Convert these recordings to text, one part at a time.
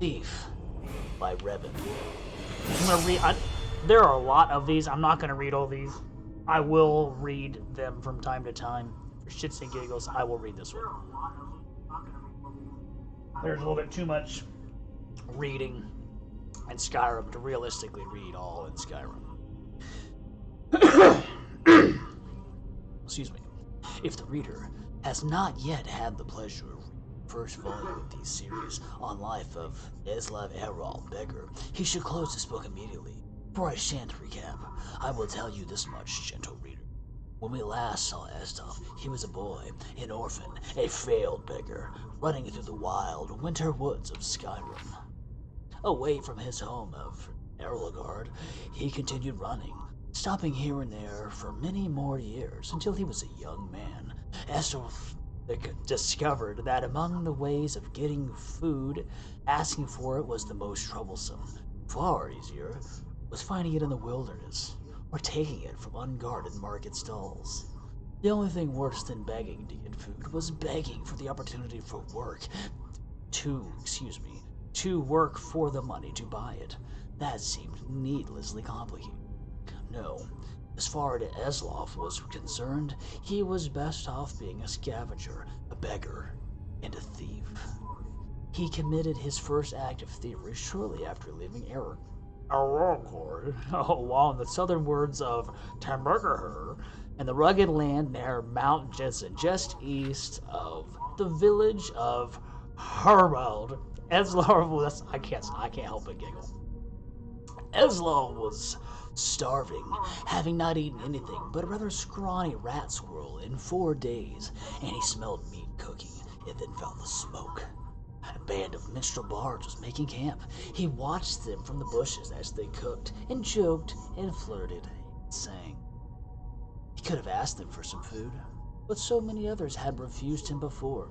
Thief by Reven. I'm gonna read. There are a lot of these. I'm not gonna read all these. I will read them from time to time. For shits and giggles, I will read this one. There's a little bit too much reading in Skyrim to realistically read all in Skyrim. Excuse me. If the reader has not yet had the pleasure of reading the first volume of these series on life of Eslav Errol Beggar, he should close this book immediately. For I shan't recap. I will tell you this much, gentle reader. When we last saw Estov, he was a boy, an orphan, a failed beggar, running through the wild winter woods of Skyrim. Away from his home of Erlagard, he continued running, stopping here and there for many more years until he was a young man. Estov discovered that among the ways of getting food, asking for it was the most troublesome. Far easier was finding it in the wilderness, or taking it from unguarded market stalls. The only thing worse than begging to get food was begging for the opportunity for work to work for the money to buy it. That seemed needlessly complicated. No, as far as Eslov was concerned, he was best off being a scavenger, a beggar, and a thief. He committed his first act of thievery shortly after leaving Aragorn, along the southern words of Tamberger, and the rugged land near Mount Jensen, just east of the village of Herwald. Eslov was, I can't help but giggle. Eslov was starving, having not eaten anything but a rather scrawny rat squirrel in 4 days, and he smelled meat cooking and then found the smoke. A band of minstrel bards was making camp. He watched them from the bushes as they cooked, and joked, and flirted, and sang. He could have asked them for some food, but so many others had refused him before.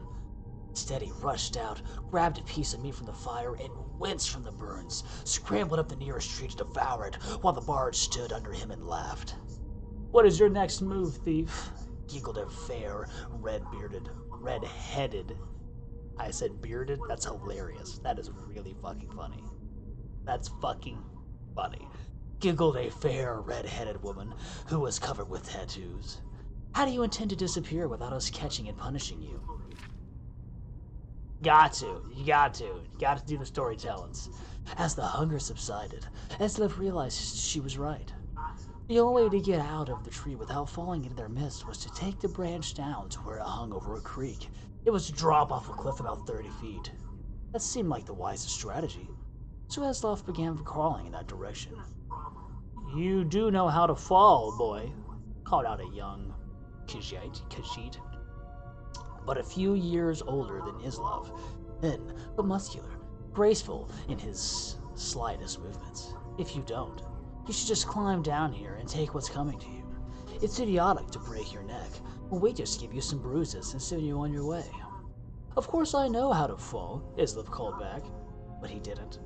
Instead, he rushed out, grabbed a piece of meat from the fire, and winced from the burns, scrambled up the nearest tree to devour it, while the bards stood under him and laughed. "What is your next move, thief?" giggled a fair, red-headed. I said bearded? That's hilarious. That is really fucking funny. That's fucking funny. Giggled a fair, red-headed woman who was covered with tattoos. "How do you intend to disappear without us catching and punishing you?" You got to do the storytellings. As the hunger subsided, Eslev realized she was right. The only way to get out of the tree without falling into their midst was to take the branch down to where it hung over a creek. It was to drop off a cliff about 30 feet. That seemed like the wisest strategy, so Eslov began crawling in that direction. "You do know how to fall, boy," called out a young Khajiit, but a few years older than Eslov, thin but muscular, graceful in his slightest movements. "If you don't, you should just climb down here and take what's coming to you. It's idiotic to break your neck. We just give you some bruises and send you on your way." "Of course I know how to fall," Eslov called back, but he didn't.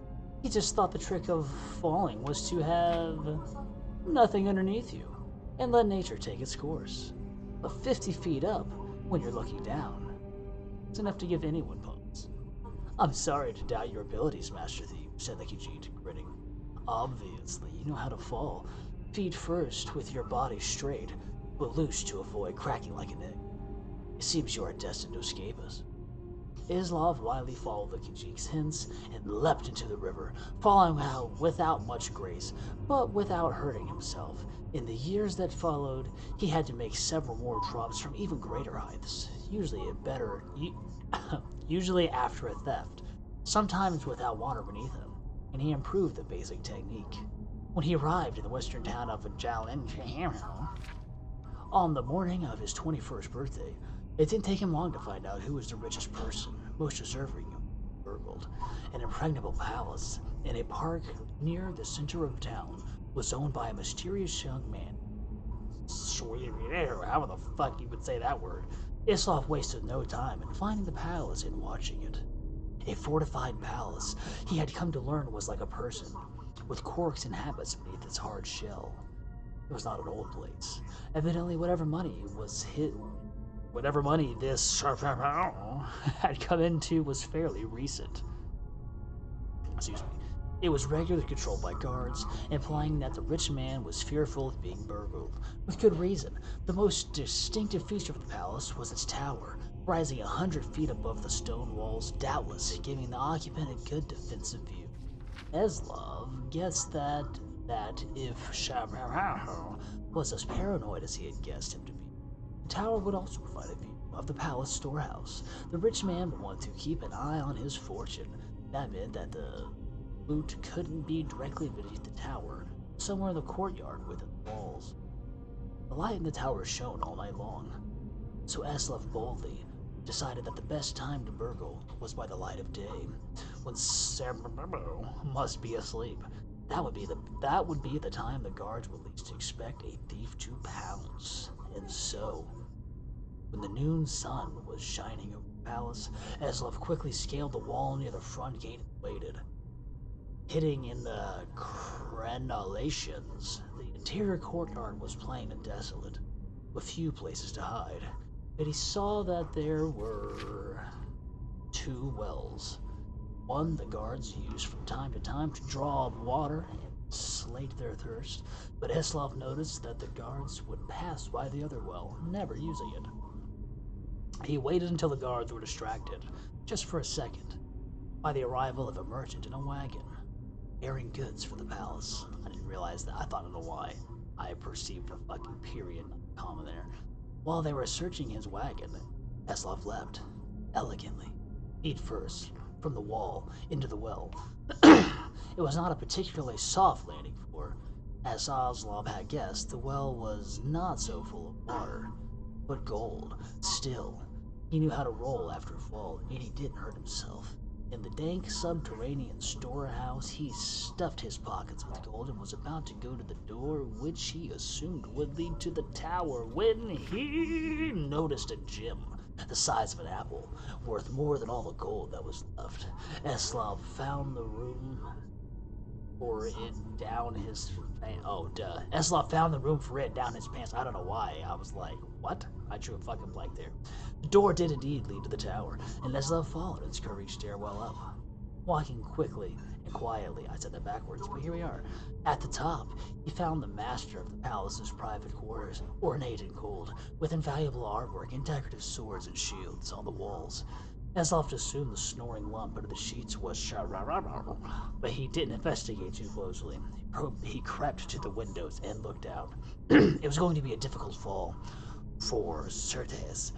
He just thought the trick of falling was to have nothing underneath you and let nature take its course. But 50 feet up, when you're looking down, it's enough to give anyone pause. "I'm sorry to doubt your abilities, Master Thief," said the Khajiit, grinning. "Obviously, you know how to fall. Feet first, with your body straight, but loose to avoid cracking like an egg. It seems you are destined to escape us." Eslov wisely followed the Khajiit's hints and leapt into the river, falling out without much grace, but without hurting himself. In the years that followed, he had to make several more drops from even greater heights, usually after a theft, sometimes without water beneath him, and he improved the basic technique. When he arrived in the western town of Jumpingetepic on the morning of his 21st birthday, it didn't take him long to find out who was the richest person, most deserving of burgled. An impregnable palace in a park near the center of town was owned by a mysterious young man. How the fuck you would say that word? Islov wasted no time in finding the palace and watching it. A fortified palace he had come to learn was like a person, with quirks and habits beneath its hard shell. It was not an old place. Evidently, whatever money this had come into was fairly recent. Excuse me. It was regularly controlled by guards, implying that the rich man was fearful of being burgled. With good reason. The most distinctive feature of the palace was its tower, rising 100 feet above the stone walls, doubtless giving the occupant a good defensive view. Eslov guessed that if Shabraho was as paranoid as he had guessed him to be, the tower would also provide a view of the palace storehouse. The rich man would want to keep an eye on his fortune. That meant that the loot couldn't be directly beneath the tower, somewhere in the courtyard within the walls. The light in the tower shone all night long, so Eslov boldly decided that the best time to burgle was by the light of day, when Sabramo must be asleep. That would be the time the guards would least expect a thief to pounce. And so, when the noon sun was shining over the palace, Eslov quickly scaled the wall near the front gate and waited. Hidden in the crenellations, the interior courtyard was plain and desolate, with few places to hide. But he saw that there were 2 wells. One the guards used from time to time to draw water and slake their thirst, but Eslov noticed that the guards would pass by the other well, never using it. He waited until the guards were distracted, just for a second, by the arrival of a merchant in a wagon, bearing goods for the palace. I didn't realize that. I don't know why. I perceived a fucking period, not a comma there. While they were searching his wagon, Eslov leapt, elegantly, feet first, from the wall into the well. It was not a particularly soft landing, for, as Eslov had guessed, the well was not so full of water, but gold. Still, he knew how to roll after a fall, and he didn't hurt himself. In the dank subterranean storehouse, he stuffed his pockets with gold and was about to go to the door, which he assumed would lead to the tower, when he noticed a gem the size of an apple, worth more than all the gold that was left. Eslov found the room for it down his Eslov found the room for it down his pants. I don't know why. I was like, what? I drew a fucking blank there. The door did indeed lead to the tower, and Eslov followed its curving stairwell up. Walking quickly and quietly, I said that backwards, but here we are. At the top, he found the master of the palace's private quarters, ornate in gold, with invaluable artwork and decorative swords and shields on the walls. Eslov assumed the snoring lump under the sheets was Shararararr, but he didn't investigate too closely. He crept to the windows and looked out. It was going to be a difficult fall, for certes.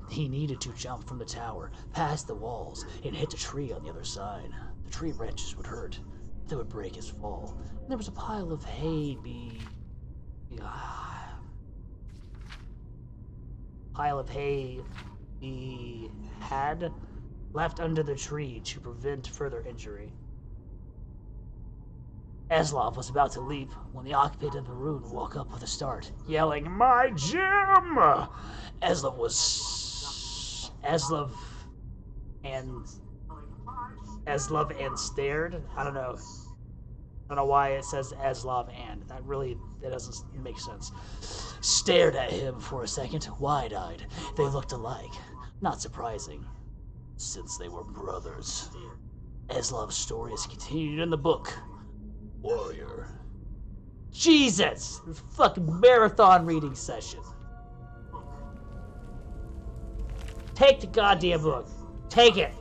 He needed to jump from the tower, past the walls, and hit a tree on the other side. The tree branches would hurt. They would break his fall. And there was a pile of hay he had left under the tree to prevent further injury. Eslov was about to leap when the occupant of the room woke up with a start, yelling, "My gem!" Eslov and stared. I don't know why it says Eslov and. That doesn't make sense. Stared at him for a second, wide-eyed. They looked alike. Not surprising, since they were brothers. Eslov's story is continued in the book Warrior. Jesus! This fucking marathon reading session. Take the goddamn book. Take it.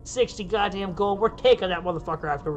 60 goddamn gold. We're taking that motherfucker after